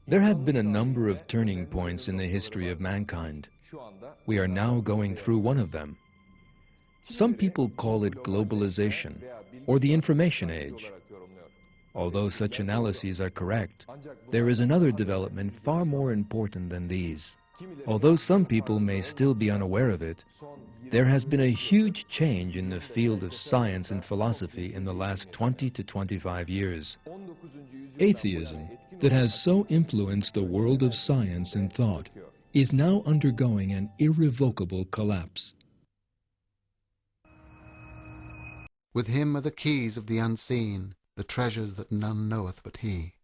There have been a number of turning points in the history of mankind. We are now going through one of them. Some people call it globalization or the information age. Although such analyses are correct, there is another development far more important than these. Although some people may still be unaware of it, there has been a huge change in the field of science and philosophy in the last 20 to 25 years. Atheism, that has so influenced the world of science and thought, is now undergoing an irrevocable collapse. With him are the keys of the unseen, the treasures that none knoweth but he.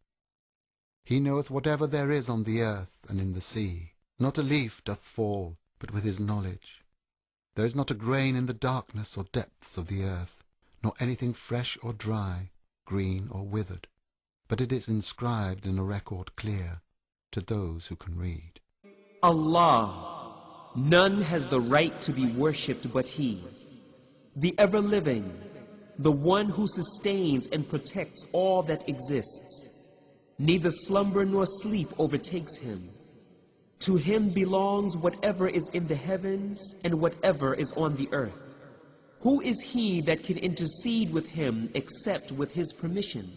He knoweth whatever there is on the earth and in the sea. Not a leaf doth fall, but with his knowledge. There is not a grain in the darkness or depths of the earth, nor anything fresh or dry, green or withered, but it is inscribed in a record clear to those who can read. Allah, none has the right to be worshipped but He, the ever-living, the one who sustains and protects all that exists. Neither slumber nor sleep overtakes Him. To Him belongs whatever is in the heavens and whatever is on the earth. Who is he that can intercede with Him except with His permission?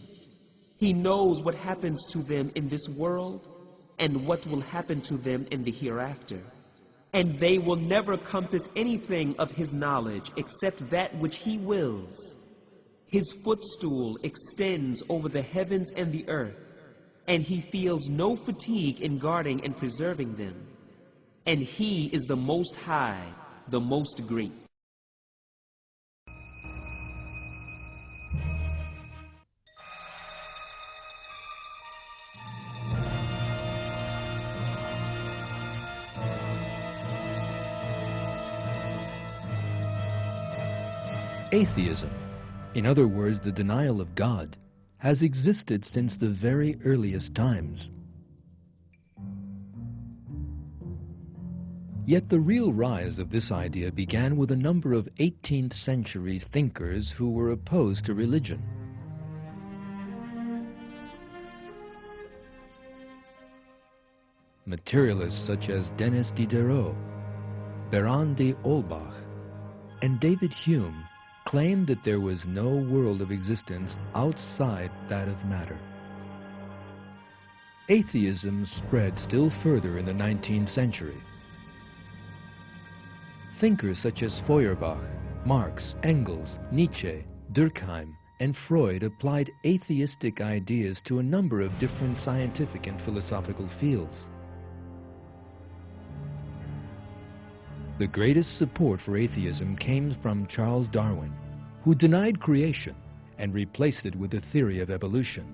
He knows what happens to them in this world and what will happen to them in the hereafter. And they will never compass anything of His knowledge except that which He wills. His footstool extends over the heavens and the earth, and He feels no fatigue in guarding and preserving them. And He is the Most High, the Most Great. Atheism, in other words, the denial of God, has existed since the very earliest times. Yet the real rise of this idea began with a number of 18th century thinkers who were opposed to religion. Materialists such as Denis Diderot, Baron de Holbach, and David Hume claimed that there was no world of existence outside that of matter. Atheism spread still further in the 19th century. Thinkers such as Feuerbach, Marx, Engels, Nietzsche, Durkheim, and Freud applied atheistic ideas to a number of different scientific and philosophical fields. The greatest support for atheism came from Charles Darwin, who denied creation and replaced it with the theory of evolution.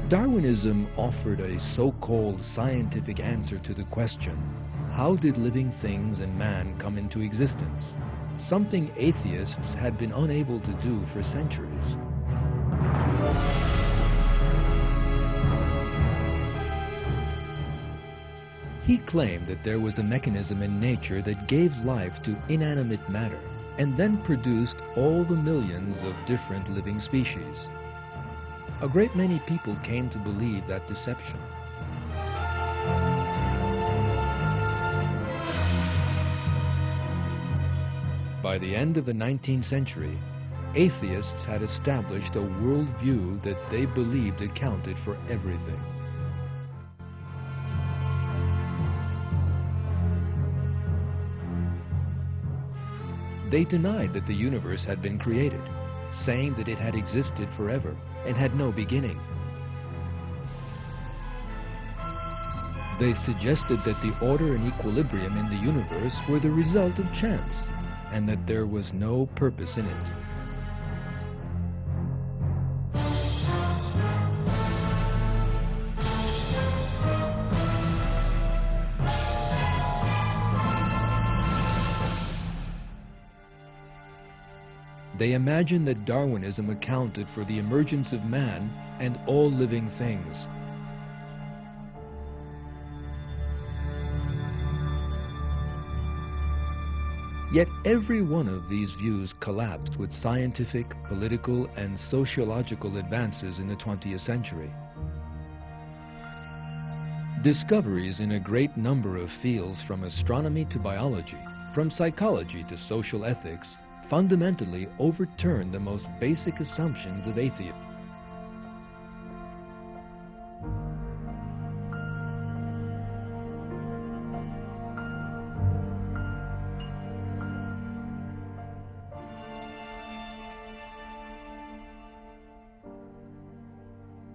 Darwinism offered a so-called scientific answer to the question, how did living things and man come into existence? Something atheists had been unable to do for centuries. He claimed that there was a mechanism in nature that gave life to inanimate matter and then produced all the millions of different living species. A great many people came to believe that deception. By the end of the 19th century, atheists had established a worldview that they believed accounted for everything. They denied that the universe had been created, saying that it had existed forever and had no beginning. They suggested that the order and equilibrium in the universe were the result of chance, and that there was no purpose in it. They imagined that Darwinism accounted for the emergence of man and all living things. Yet every one of these views collapsed with scientific, political, and sociological advances in the 20th century. Discoveries in a great number of fields, from astronomy to biology, from psychology to social ethics, fundamentally overturned the most basic assumptions of atheism.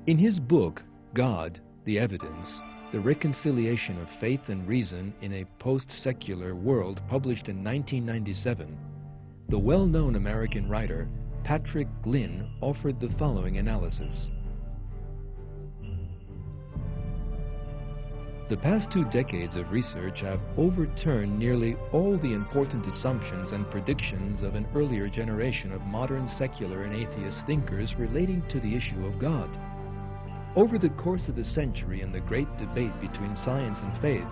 In his book, God, the Evidence, The Reconciliation of Faith and Reason in a Post-Secular World, published in 1997, the well-known American writer Patrick Glynn offered the following analysis. The past 2 decades of research have overturned nearly all the important assumptions and predictions of an earlier generation of modern secular and atheist thinkers relating to the issue of God. Over the course of a century and the great debate between science and faith,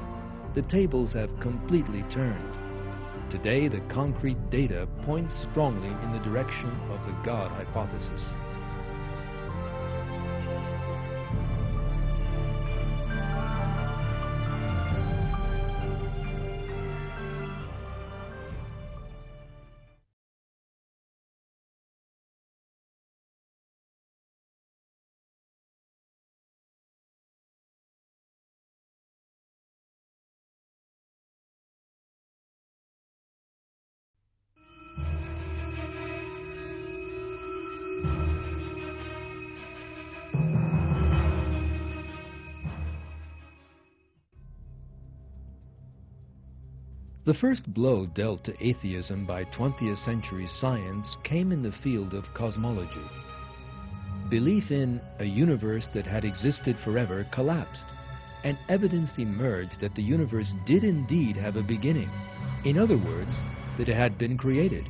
the tables have completely turned. Today, the concrete data points strongly in the direction of the God hypothesis. The first blow dealt to atheism by 20th century science came in the field of cosmology. Belief in a universe that had existed forever collapsed, and evidence emerged that the universe did indeed have a beginning. In other words, that it had been created.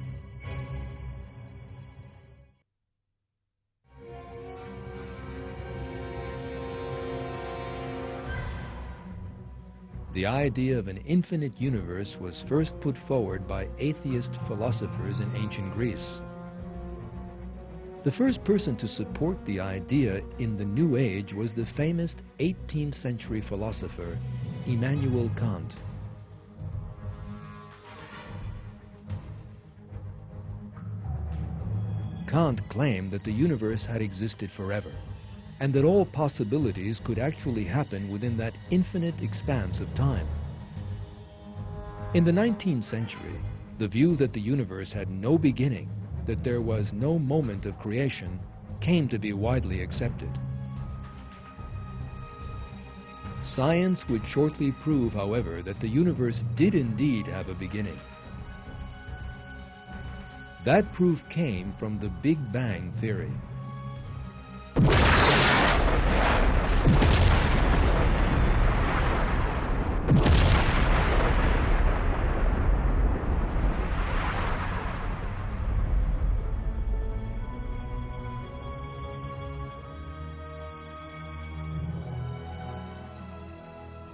The idea of an infinite universe was first put forward by atheist philosophers in ancient Greece. The first person to support the idea in the New Age was the famous 18th century philosopher Immanuel Kant. Kant claimed that the universe had existed forever, and that all possibilities could actually happen within that infinite expanse of time. In the 19th century, the view that the universe had no beginning, that there was no moment of creation, came to be widely accepted. Science would shortly prove, however, that the universe did indeed have a beginning. That proof came from the Big Bang theory.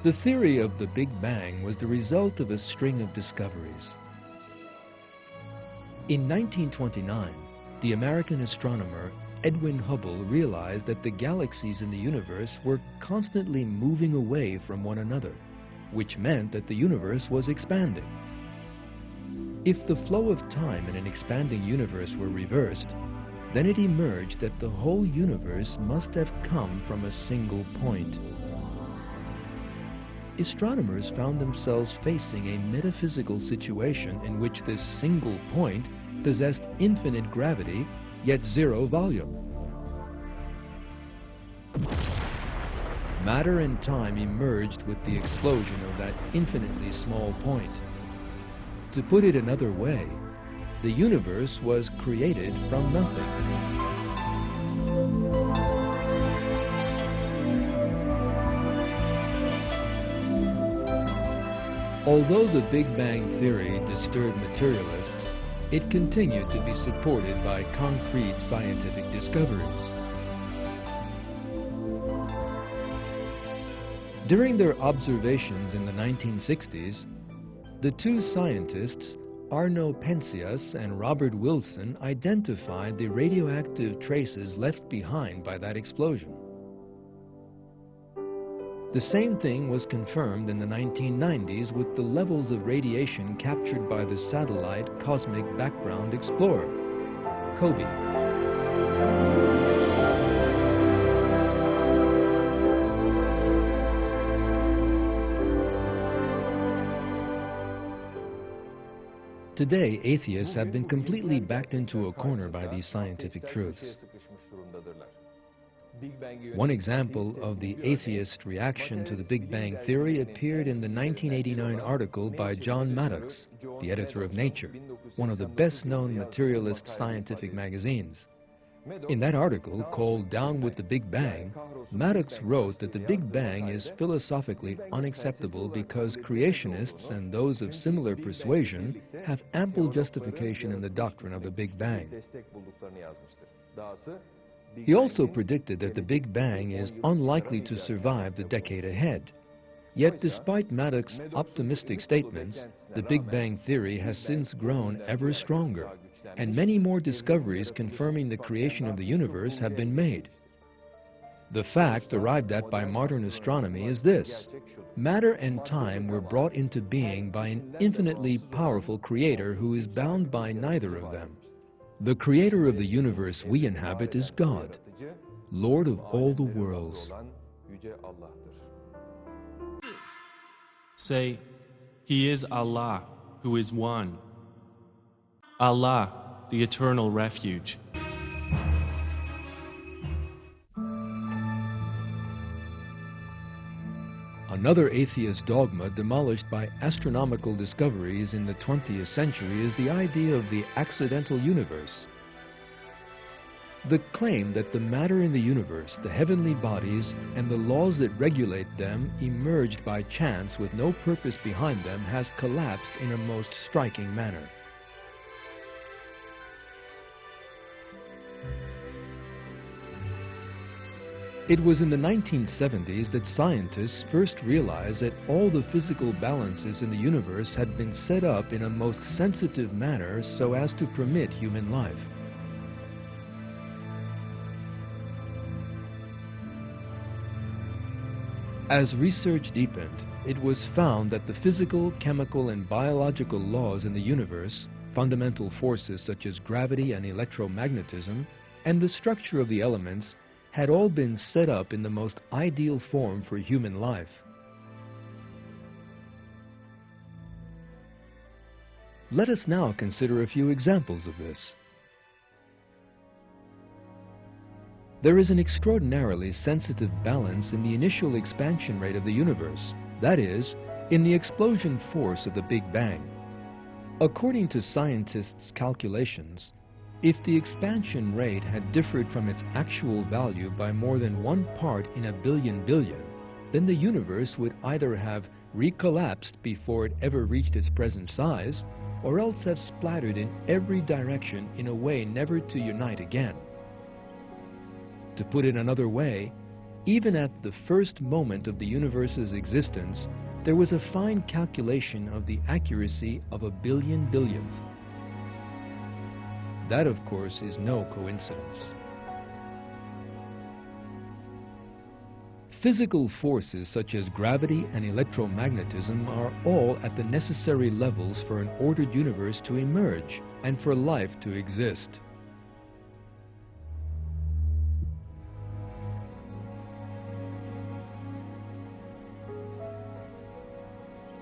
The theory of the Big Bang was the result of a string of discoveries. In 1929, the American astronomer Edwin Hubble realized that the galaxies in the universe were constantly moving away from one another, which meant that the universe was expanding. If the flow of time in an expanding universe were reversed, then it emerged that the whole universe must have come from a single point. Astronomers found themselves facing a metaphysical situation in which this single point possessed infinite gravity, yet zero volume. Matter and time emerged with the explosion of that infinitely small point. To put it another way, the universe was created from nothing. Although the Big Bang theory disturbed materialists, it continued to be supported by concrete scientific discoveries. During their observations in the 1960s, the two scientists, Arno Penzias and Robert Wilson identified the radioactive traces left behind by that explosion. The same thing was confirmed in the 1990s with the levels of radiation captured by the satellite Cosmic Background Explorer, COBE. Today, atheists have been completely backed into a corner by these scientific truths. One example of the atheist reaction to the Big Bang Theory appeared in the 1989 article by John Maddox, the editor of Nature, one of the best-known materialist scientific magazines. In that article, called Down with the Big Bang, Maddox wrote that the Big Bang is philosophically unacceptable because creationists and those of similar persuasion have ample justification in the doctrine of the Big Bang. He also predicted that the Big Bang is unlikely to survive the decade ahead. Yet despite Maddox's optimistic statements, the Big Bang Theory has since grown ever stronger, and many more discoveries confirming the creation of the universe have been made. The fact arrived at by modern astronomy is this: matter and time were brought into being by an infinitely powerful creator who is bound by neither of them. The creator of the universe we inhabit is God, Lord of all the worlds. Say, He is Allah, who is one. Allah, the eternal refuge. Another atheist dogma demolished by astronomical discoveries in the 20th century is the idea of the accidental universe. The claim that the matter in the universe, the heavenly bodies, and the laws that regulate them emerged by chance with no purpose behind them has collapsed in a most striking manner. It was in the 1970s that scientists first realized that all the physical balances in the universe had been set up in a most sensitive manner so as to permit human life. As research deepened, it was found that the physical, chemical, and biological laws in the universe, fundamental forces such as gravity and electromagnetism, and the structure of the elements had all been set up in the most ideal form for human life. Let us now consider a few examples of this. There is an extraordinarily sensitive balance in the initial expansion rate of the universe, that is, in the explosion force of the Big Bang. According to scientists' calculations, if the expansion rate had differed from its actual value by more than 1 part in a billion billion, then the universe would either have recollapsed before it ever reached its present size, or else have splattered in every direction in a way never to unite again. To put it another way, even at the first moment of the universe's existence, there was a fine calculation of the accuracy of a billion billionth. That, of course, is no coincidence. Physical forces such as gravity and electromagnetism are all at the necessary levels for an ordered universe to emerge and for life to exist.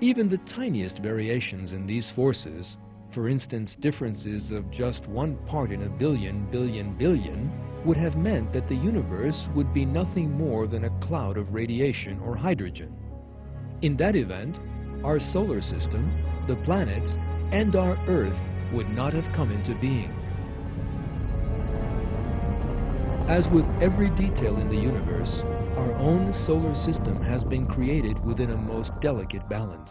Even the tiniest variations in these forces, for instance, differences of just 1 part in a billion billion billion, would have meant that the universe would be nothing more than a cloud of radiation or hydrogen. In that event, our solar system, the planets, and our Earth would not have come into being. As with every detail in the universe, our own solar system has been created within a most delicate balance.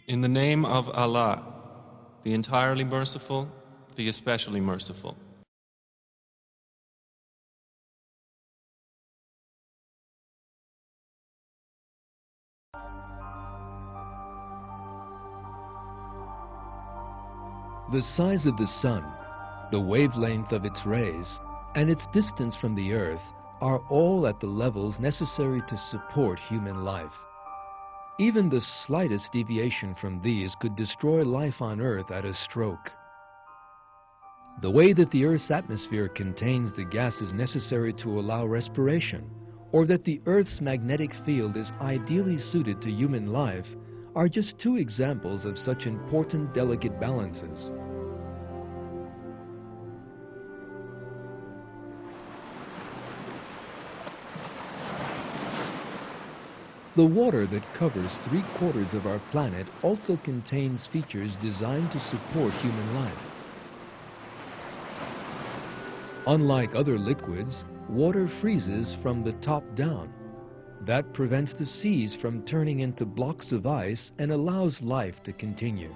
In the name of Allah, the entirely merciful, the especially merciful. The size of the sun, the wavelength of its rays, and its distance from the earth are all at the levels necessary to support human life. Even the slightest deviation from these could destroy life on earth at a stroke. The way that the earth's atmosphere contains the gases necessary to allow respiration, or that the earth's magnetic field is ideally suited to human life, are just two examples of such important delicate balances. The water that covers 3/4 of our planet also contains features designed to support human life. Unlike other liquids, water freezes from the top down. That prevents the seas from turning into blocks of ice and allows life to continue.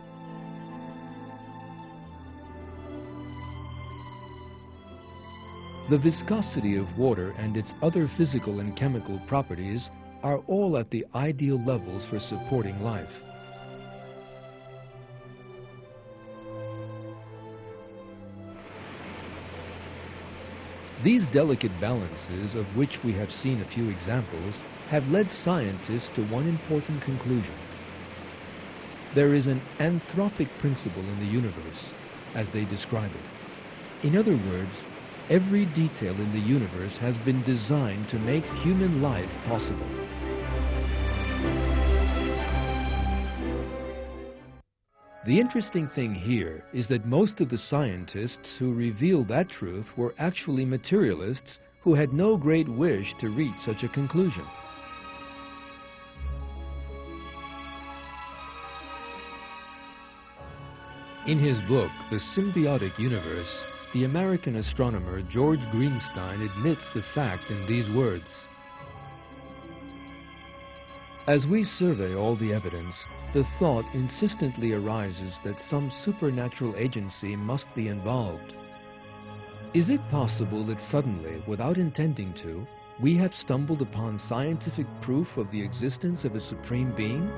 The viscosity of water and its other physical and chemical properties are all at the ideal levels for supporting life. These delicate balances, of which we have seen a few examples, have led scientists to one important conclusion. There is an anthropic principle in the universe, as they describe it. In other words, every detail in the universe has been designed to make human life possible. The interesting thing here is that most of the scientists who revealed that truth were actually materialists who had no great wish to reach such a conclusion. In his book, The Symbiotic Universe, the American astronomer George Greenstein admits the fact in these words: "As we survey all the evidence, the thought insistently arises that some supernatural agency must be involved. Is it possible that suddenly, without intending to, we have stumbled upon scientific proof of the existence of a supreme being?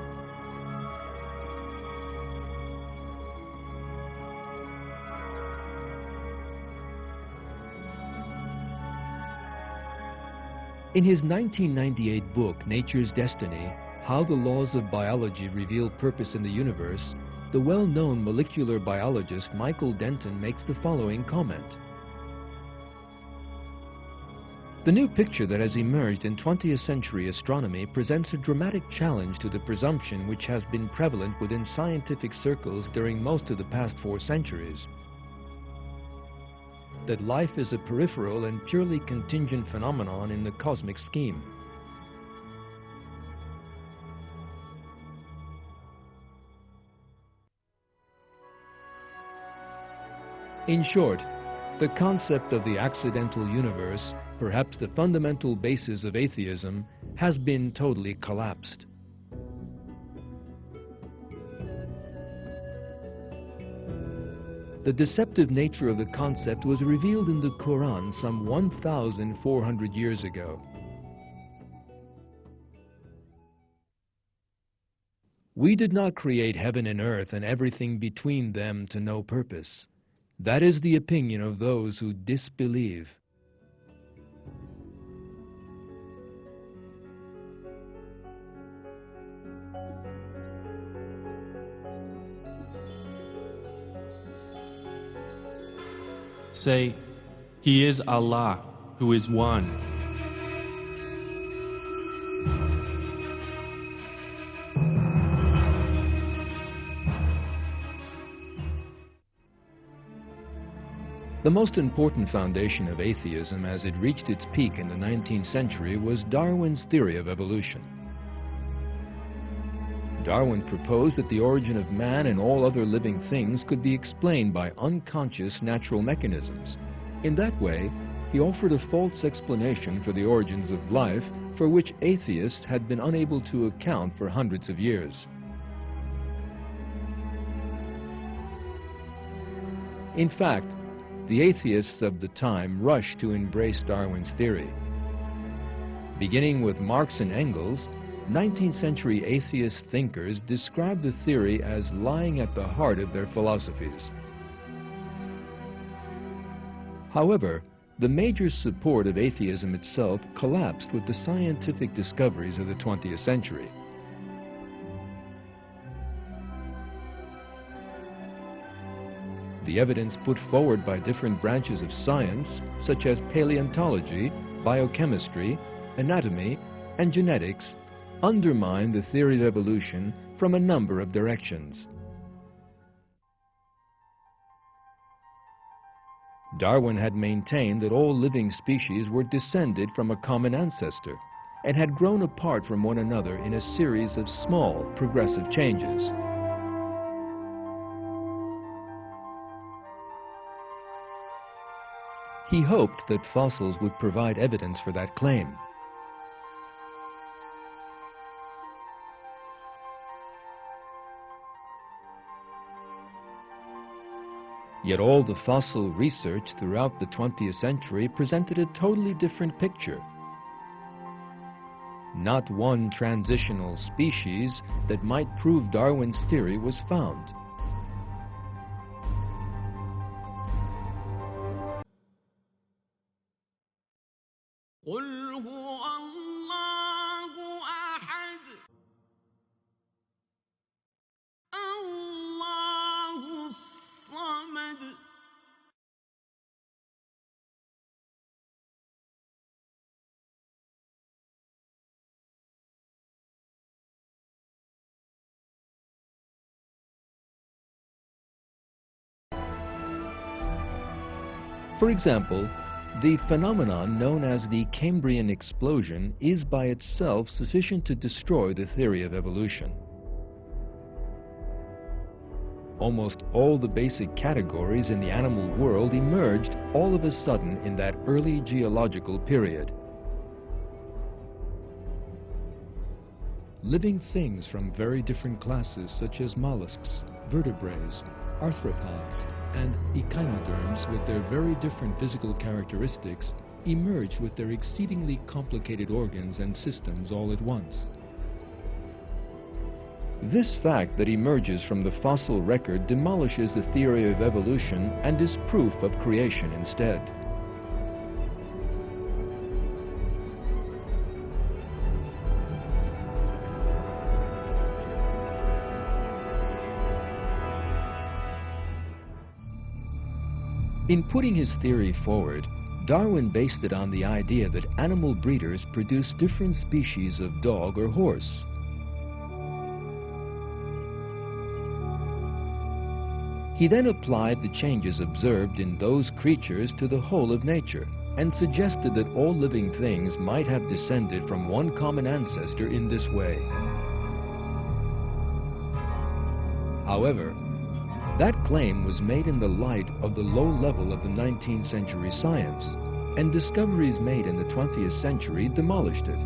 In his 1998 book, Nature's Destiny, How the Laws of Biology Reveal Purpose in the Universe, the well-known molecular biologist Michael Denton makes the following comment: "The new picture that has emerged in 20th century astronomy presents a dramatic challenge to the presumption which has been prevalent within scientific circles during most of the past 4 centuries. That life is a peripheral and purely contingent phenomenon in the cosmic scheme. In short, the concept of the accidental universe, perhaps the fundamental basis of atheism, has been totally collapsed. The deceptive nature of the concept was revealed in the Qurán some 1,400 years ago. We did not create heaven and earth and everything between them to no purpose. That is the opinion of those who disbelieve. Say, He is Allah, who is one. The most important foundation of atheism as it reached its peak in the 19th century was Darwin's theory of evolution. Darwin proposed that the origin of man and all other living things could be explained by unconscious natural mechanisms. In that way, he offered a false explanation for the origins of life for which atheists had been unable to account for hundreds of years. In fact, the atheists of the time rushed to embrace Darwin's theory. Beginning with Marx and Engels, 19th century atheist thinkers described the theory as lying at the heart of their philosophies. However, the major support of atheism itself collapsed with the scientific discoveries of the 20th century. The evidence put forward by different branches of science, such as paleontology, biochemistry, anatomy, and genetics, undermine the theory of evolution from a number of directions. Darwin had maintained that all living species were descended from a common ancestor and had grown apart from one another in a series of small, progressive changes. He hoped that fossils would provide evidence for that claim. Yet all the fossil research throughout the 20th century presented a totally different picture. Not one transitional species that might prove Darwin's theory was found. قل هو الله أحد الله الصمد For example, the phenomenon known as the Cambrian explosion is by itself sufficient to destroy the theory of evolution. Almost all the basic categories in the animal world emerged all of a sudden in that early geological period. Living things from very different classes such as mollusks, vertebrates, arthropods, and echinoderms with their very different physical characteristics emerge with their exceedingly complicated organs and systems all at once. This fact that emerges from the fossil record demolishes the theory of evolution and is proof of creation instead. In putting his theory forward, Darwin based it on the idea that animal breeders produce different species of dog or horse. He then applied the changes observed in those creatures to the whole of nature and suggested that all living things might have descended from one common ancestor in this way. However, that claim was made in the light of the low level of the 19th century science, and discoveries made in the 20th century demolished it.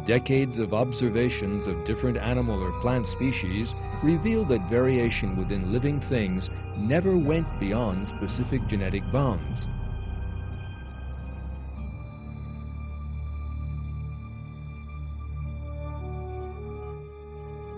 Decades of observations of different animal or plant species reveal that variation within living things never went beyond specific genetic bounds.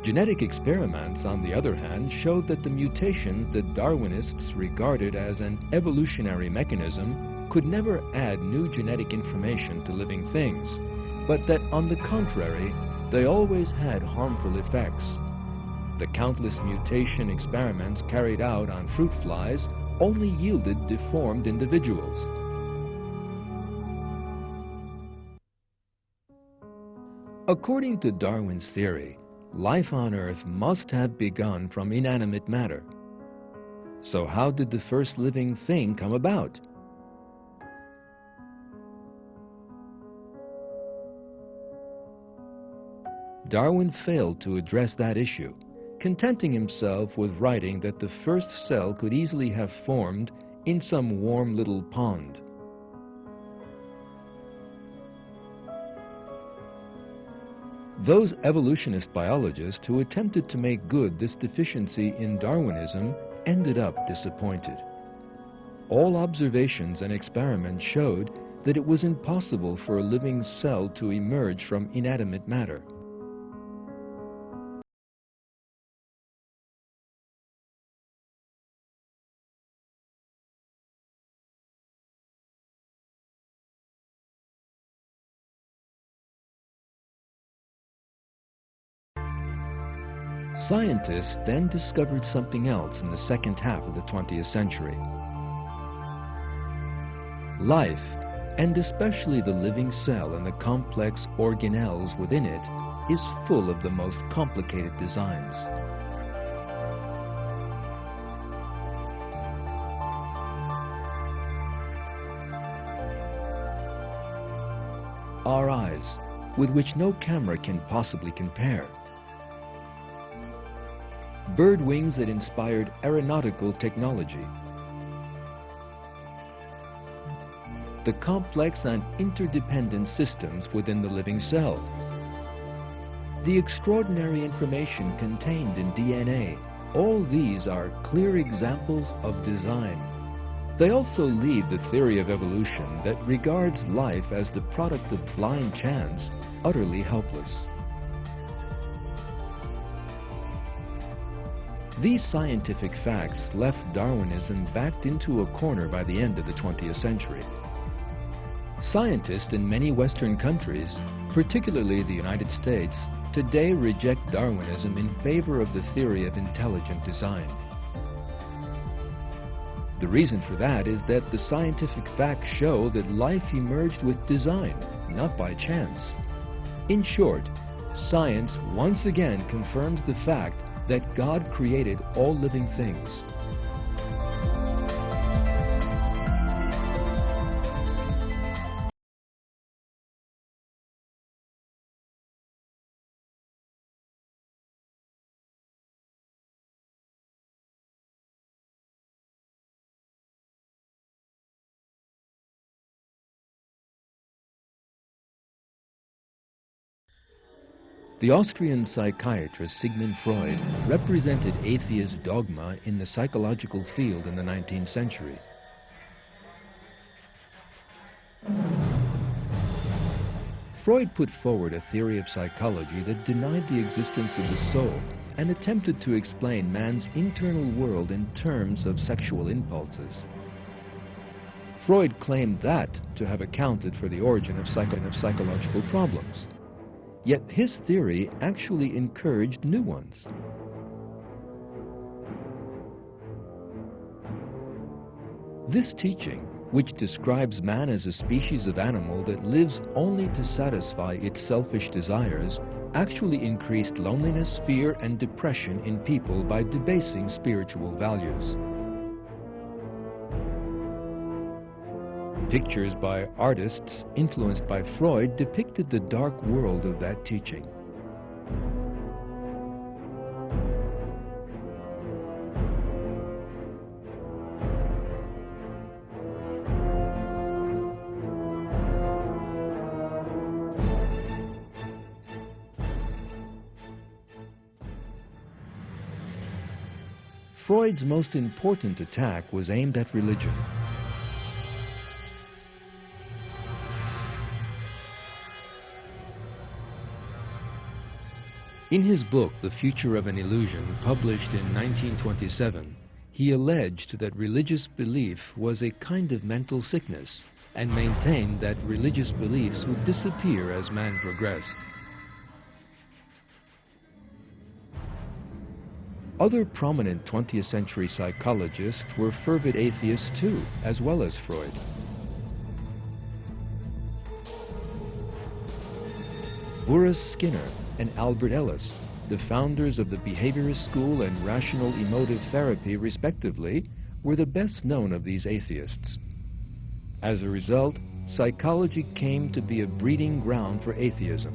Genetic experiments, on the other hand, showed that the mutations that Darwinists regarded as an evolutionary mechanism could never add new genetic information to living things, but that, on the contrary, they always had harmful effects. The countless mutation experiments carried out on fruit flies only yielded deformed individuals. According to Darwin's theory, life on Earth must have begun from inanimate matter. So how did the first living thing come about? Darwin failed to address that issue, contenting himself with writing that the first cell could easily have formed in some warm little pond. Those evolutionist biologists who attempted to make good this deficiency in Darwinism ended up disappointed. All observations and experiments showed that it was impossible for a living cell to emerge from inanimate matter. Scientists then discovered something else in the second half of the 20th century. Life, and especially the living cell and the complex organelles within it, is full of the most complicated designs. Our eyes, with which no camera can possibly compare. Bird wings that inspired aeronautical technology. The complex and interdependent systems within the living cell. The extraordinary information contained in DNA. All these are clear examples of design. They also leave the theory of evolution that regards life as the product of blind chance utterly helpless. These scientific facts left Darwinism backed into a corner by the end of the 20th century. Scientists in many Western countries, particularly the United States, today reject Darwinism in favor of the theory of intelligent design. The reason for that is that the scientific facts show that life emerged with design, not by chance. In short, science once again confirms the fact that God created all living things. The Austrian psychiatrist Sigmund Freud represented atheist dogma in the psychological field in the 19th century. Freud put forward a theory of psychology that denied the existence of the soul and attempted to explain man's internal world in terms of sexual impulses. Freud claimed that to have accounted for the origin of psychological problems. Yet his theory actually encouraged new ones. This teaching, which describes man as a species of animal that lives only to satisfy its selfish desires, actually increased loneliness, fear, and depression in people by debasing spiritual values. Pictures by artists influenced by Freud depicted the dark world of that teaching. Freud's most important attack was aimed at religion. In his book, The Future of an Illusion, published in 1927, he alleged that religious belief was a kind of mental sickness and maintained that religious beliefs would disappear as man progressed. Other prominent 20th century psychologists were fervid atheists too, as well as Freud. Horace Skinner and Albert Ellis, the founders of the behaviorist school and rational emotive therapy respectively, were the best known of these atheists. As a result, psychology came to be a breeding ground for atheism.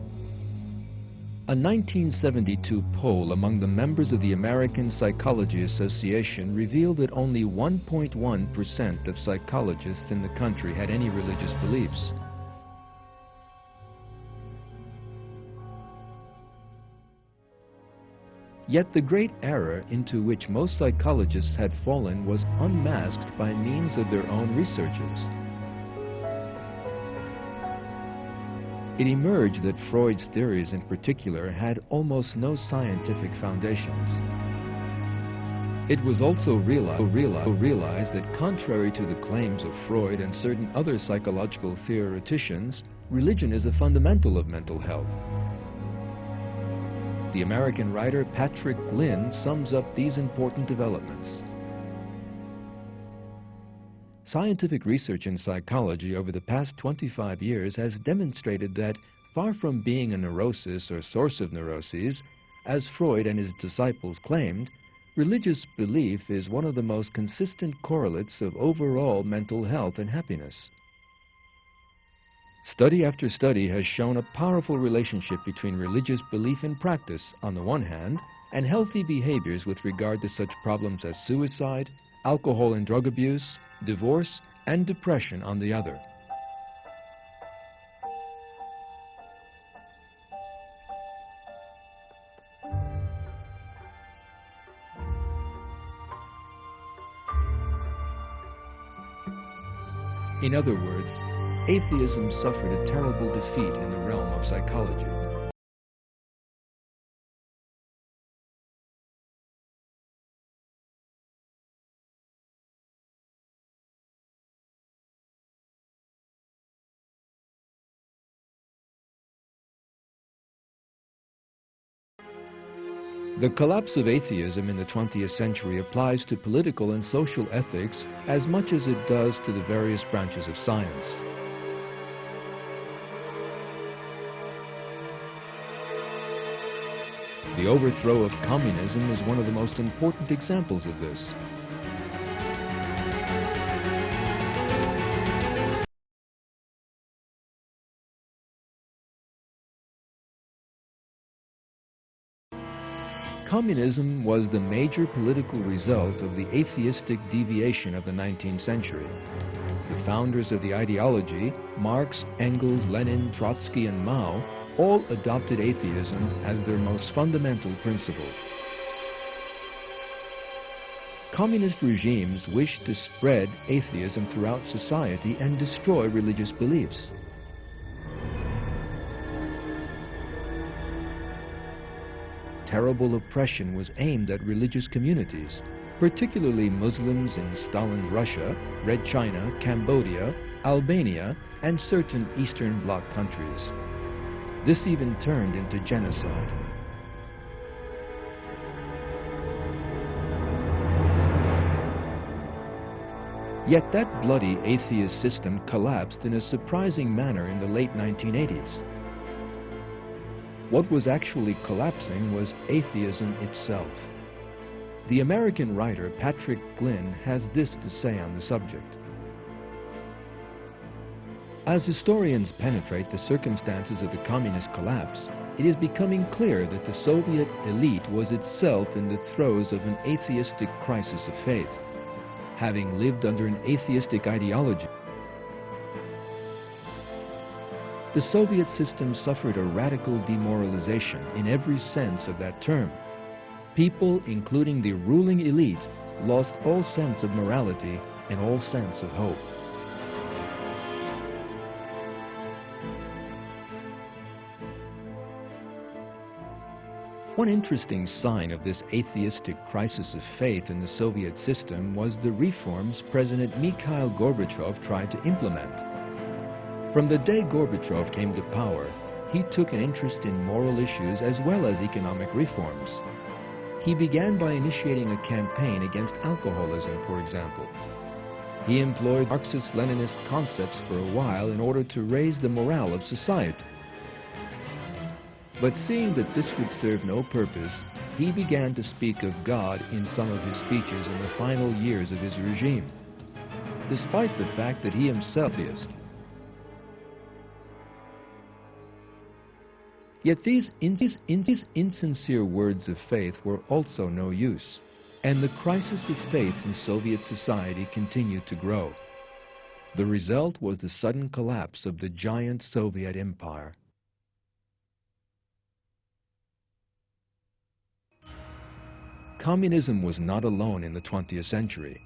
A 1972 poll among the members of the American Psychology Association revealed that only 1.1% of psychologists in the country had any religious beliefs. Yet the great error into which most psychologists had fallen was unmasked by means of their own researches. It emerged that Freud's theories in particular had almost no scientific foundations. It was also realized that contrary to the claims of Freud and certain other psychological theoreticians, religion is a fundamental of mental health. The American writer Patrick Glynn sums up these important developments. Scientific research in psychology over the past 25 years has demonstrated that, far from being a neurosis or source of neuroses, as Freud and his disciples claimed, religious belief is one of the most consistent correlates of overall mental health and happiness. Study after study has shown a powerful relationship between religious belief and practice on the one hand, and healthy behaviors with regard to such problems as suicide, alcohol and drug abuse, divorce, and depression on the other. In other words, atheism suffered a terrible defeat in the realm of psychology. The collapse of atheism in the 20th century applies to political and social ethics as much as it does to the various branches of science. The overthrow of communism is one of the most important examples of this. Communism was the major political result of the atheistic deviation of the 19th century. The founders of the ideology, Marx, Engels, Lenin, Trotsky, and Mao, all adopted atheism as their most fundamental principle. Communist regimes wished to spread atheism throughout society and destroy religious beliefs. Terrible oppression was aimed at religious communities, particularly Muslims in Stalin's Russia, Red China, Cambodia, Albania, and certain Eastern Bloc countries. This even turned into genocide. Yet that bloody atheist system collapsed in a surprising manner in the late 1980s. What was actually collapsing was atheism itself. The American writer Patrick Glynn has this to say on the subject. As historians penetrate the circumstances of the communist collapse, it is becoming clear that the Soviet elite was itself in the throes of an atheistic crisis of faith. Having lived under an atheistic ideology, the Soviet system suffered a radical demoralization in every sense of that term. People, including the ruling elite, lost all sense of morality and all sense of hope. One interesting sign of this atheistic crisis of faith in the Soviet system was the reforms President Mikhail Gorbachev tried to implement. From the day Gorbachev came to power, he took an interest in moral issues as well as economic reforms. He began by initiating a campaign against alcoholism, for example. He employed Marxist-Leninist concepts for a while in order to raise the morale of society. But seeing that this would serve no purpose, he began to speak of God in some of his speeches in the final years of his regime, despite the fact that he himself is. Yet these insincere words of faith were also no use, and the crisis of faith in Soviet society continued to grow. The result was the sudden collapse of the giant Soviet empire. Communism was not alone in the 20th century.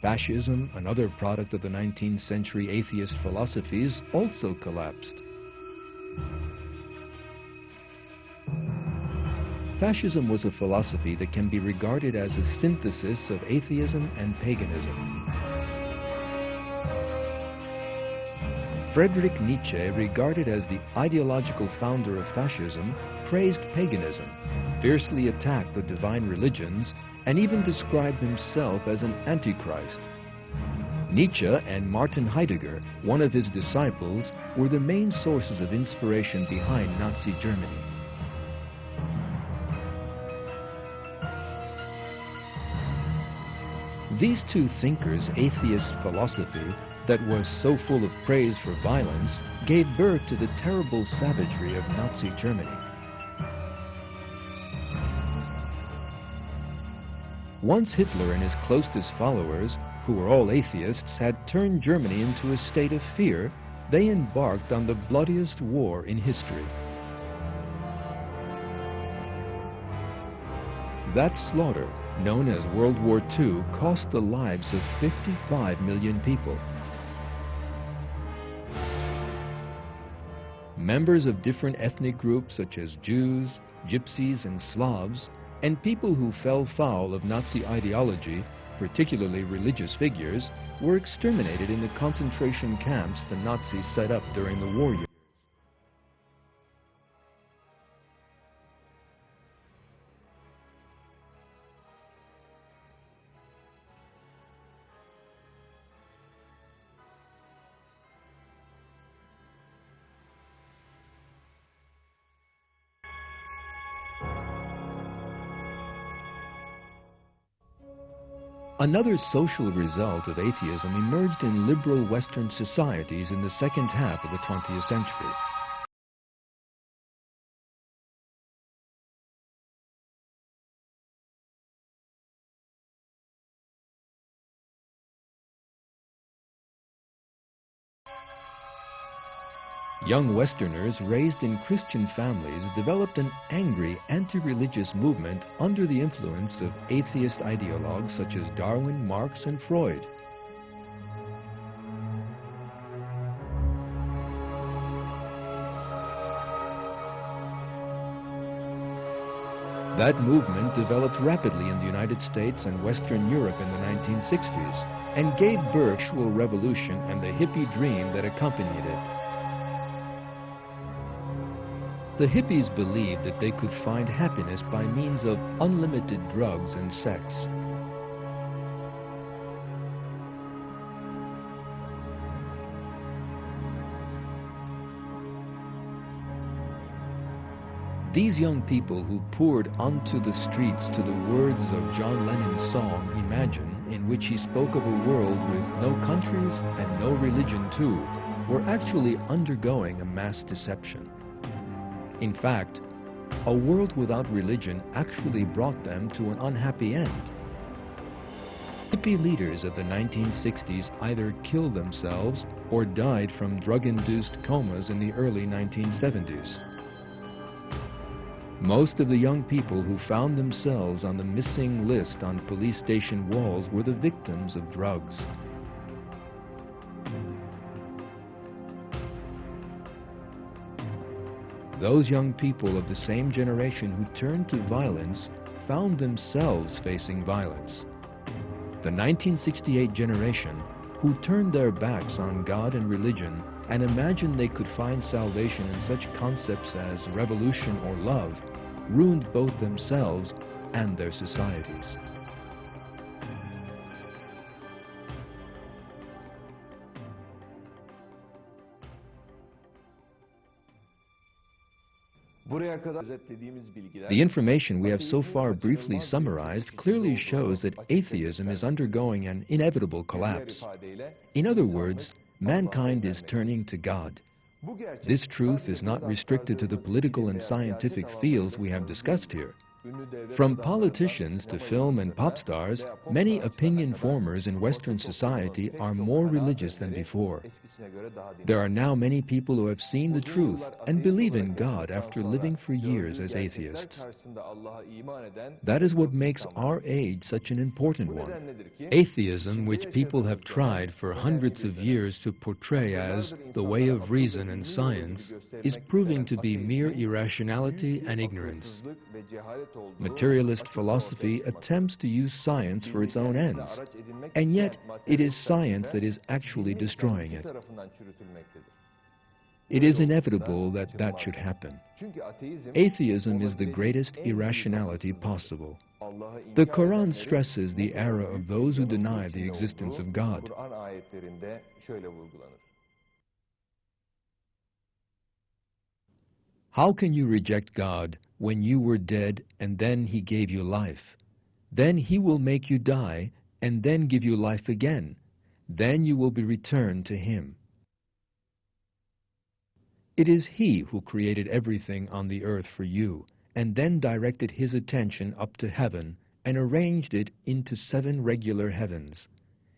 Fascism, another product of the 19th century atheist philosophies, also collapsed. Fascism was a philosophy that can be regarded as a synthesis of atheism and paganism. Friedrich Nietzsche, regarded as the ideological founder of fascism, praised paganism, fiercely attacked the divine religions, and even described himself as an antichrist. Nietzsche and Martin Heidegger, one of his disciples, were the main sources of inspiration behind Nazi Germany. These two thinkers' atheist philosophy, that was so full of praise for violence, gave birth to the terrible savagery of Nazi Germany. Once Hitler and his closest followers, who were all atheists, had turned Germany into a state of fear, they embarked on the bloodiest war in history. That slaughter, known as World War II, cost the lives of 55 million people. Members of different ethnic groups such as Jews, Gypsies, and Slavs, and people who fell foul of Nazi ideology, particularly religious figures, were exterminated in the concentration camps the Nazis set up during the war years. Another social result of atheism emerged in liberal Western societies in the second half of the 20th century. Young Westerners raised in Christian families developed an angry, anti-religious movement under the influence of atheist ideologues such as Darwin, Marx, and Freud. That movement developed rapidly in the United States and Western Europe in the 1960s and gave birth to the sexual revolution and the hippie dream that accompanied it. The hippies believed that they could find happiness by means of unlimited drugs and sex. These young people who poured onto the streets to the words of John Lennon's song, Imagine, in which he spoke of a world with no countries and no religion too, were actually undergoing a mass deception. In fact, a world without religion actually brought them to an unhappy end. Hippie leaders of the 1960s either killed themselves or died from drug-induced comas in the early 1970s. Most of the young people who found themselves on the missing list on police station walls were the victims of drugs. Those young people of the same generation who turned to violence found themselves facing violence. The 1968 generation, who turned their backs on God and religion and imagined they could find salvation in such concepts as revolution or love, ruined both themselves and their societies. The information we have so far briefly summarized clearly shows that atheism is undergoing an inevitable collapse. In other words, mankind is turning to God. This truth is not restricted to the political and scientific fields we have discussed here. From politicians to film and pop stars, many opinion formers in Western society are more religious than before. There are now many people who have seen the truth and believe in God after living for years as atheists. That is what makes our age such an important one. Atheism, which people have tried for hundreds of years to portray as the way of reason and science, is proving to be mere irrationality and ignorance. Materialist philosophy attempts to use science for its own ends, and yet it is science that is actually destroying it. It is inevitable that that should happen. Atheism is the greatest irrationality possible. The Quran stresses the error of those who deny the existence of God. How can you reject God when you were dead and then He gave you life? Then He will make you die and then give you life again. Then you will be returned to Him. It is He who created everything on the earth for you, and then directed His attention up to heaven and arranged it into 7 regular heavens.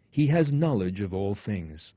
He has knowledge of all things.